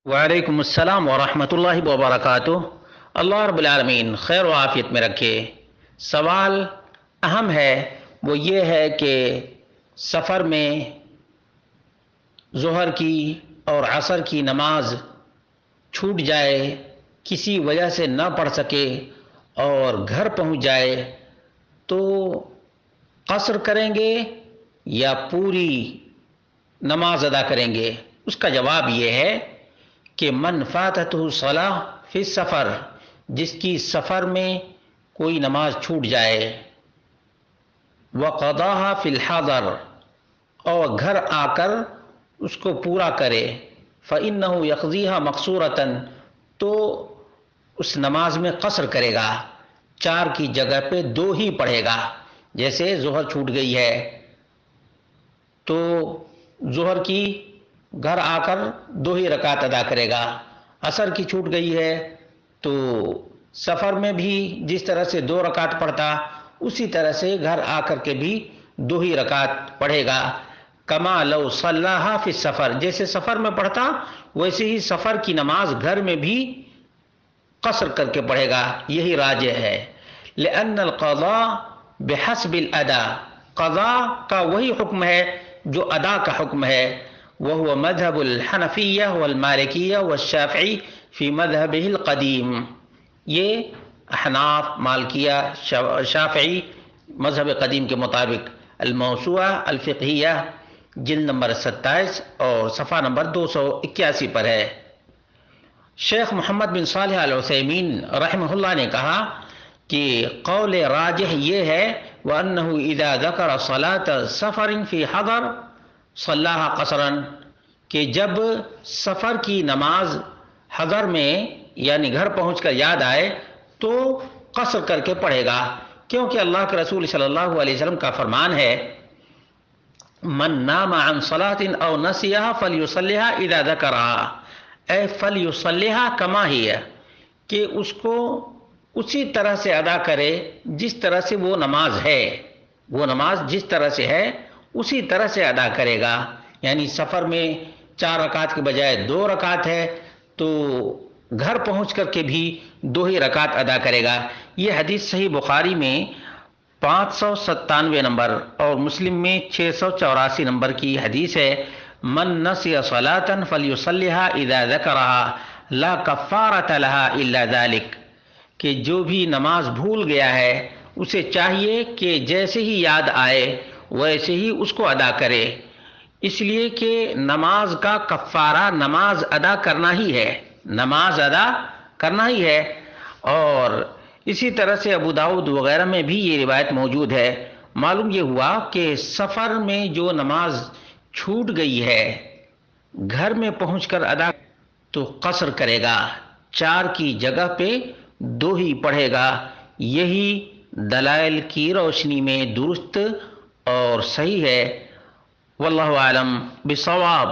وعلیکم السلام ورحمۃ اللہ وبرکاتہ۔ اللہ رب العالمین خیر و عافیت میں رکھے۔ سوال اہم ہے، وہ یہ ہے کہ سفر میں ظہر کی اور عصر کی نماز چھوٹ جائے، کسی وجہ سے نہ پڑھ سکے اور گھر پہنچ جائے تو قصر کریں گے یا پوری نماز ادا کریں گے؟ اس کا جواب یہ ہے کہ من فاتتہ الصلاۃ فی السفر، جس کی سفر میں کوئی نماز چھوٹ جائے، وقضاها فی الحضر، اور گھر آ کر اس کو پورا کرے، فإنہ یقضیها مقصورۃ، تو اس نماز میں قصر کرے گا، 4 کی جگہ پہ 2 ہی پڑھے گا۔ جیسے ظہر چھوٹ گئی ہے تو ظہر کی گھر آ کر 2 ہی رکعت ادا کرے گا، عصر کی چھوٹ گئی ہے تو سفر میں بھی جس طرح سے 2 رکعت پڑھتا اسی طرح سے گھر آ کر کے بھی 2 ہی رکعت پڑھے گا۔ کما لو صلاھا فی السفر، جیسے سفر میں پڑھتا ویسے ہی سفر کی نماز گھر میں بھی قصر کر کے پڑھے گا، یہی راجح ہے۔ لأن القضاء بحسب الاداء، قضاء کا وہی حکم ہے جو ادا کا حکم ہے، وهو مذهب الحنفیہ والمالکیہ والشافعی فی مذہبہ القدیم، یہ احناف، مالکیہ، شافعی مذہب قدیم کے مطابق الموسوعہ الفقہیہ جلد نمبر 27 اور صفحہ نمبر 281 پر ہے۔ شیخ محمد بن صالح العثیمین رحمہ اللہ نے کہا کہ قول راجح یہ ہے وَأَنَّهُ إِذَا ذَكَرَ صَلَاةَ سَفَرٍ فِي حَضَرٍ صَلَّاهَا قَصْرًا، کہ جب سفر کی نماز حضر میں یعنی گھر پہنچ کر یاد آئے تو قصر کر کے پڑھے گا، کیونکہ اللہ کے رسول صلی اللہ علیہ وسلم کا فرمان ہے من نام عن صلاة او نسیہا فلیصلیہا اذا ذکرہا، اے فلیصلیہا کما ہی، کہ اس کو اسی طرح سے ادا کرے جس طرح سے وہ نماز ہے، وہ نماز جس طرح سے ہے اسی طرح سے ادا کرے گا۔ یعنی سفر میں 4 رکعت کے بجائے 2 رکعت ہے تو گھر پہنچ کر کے بھی 2 ہی رکعت ادا کرے گا۔ یہ حدیث صحیح بخاری میں 597 نمبر اور مسلم میں 684 نمبر کی حدیث ہے، من نسی صلاة فلیصلیھا اذا ذکرہا لا کفارۃ لہا الا ذلک، کہ جو بھی نماز بھول گیا ہے اسے چاہیے کہ جیسے ہی یاد آئے ویسے ہی اس کو ادا کرے، اس لیے کہ نماز کا کفارہ نماز ادا کرنا ہی ہے، نماز ادا کرنا ہی ہے۔ اور اسی طرح سے ابو داؤد وغیرہ میں بھی یہ روایت موجود ہے۔ معلوم یہ ہوا کہ سفر میں جو نماز چھوٹ گئی ہے گھر میں پہنچ کر ادا تو قصر کرے گا، 4 کی جگہ پہ 2 ہی پڑھے گا، یہی دلائل کی روشنی میں درست اور صحیح ہے۔ واللہ اعلم بالصواب۔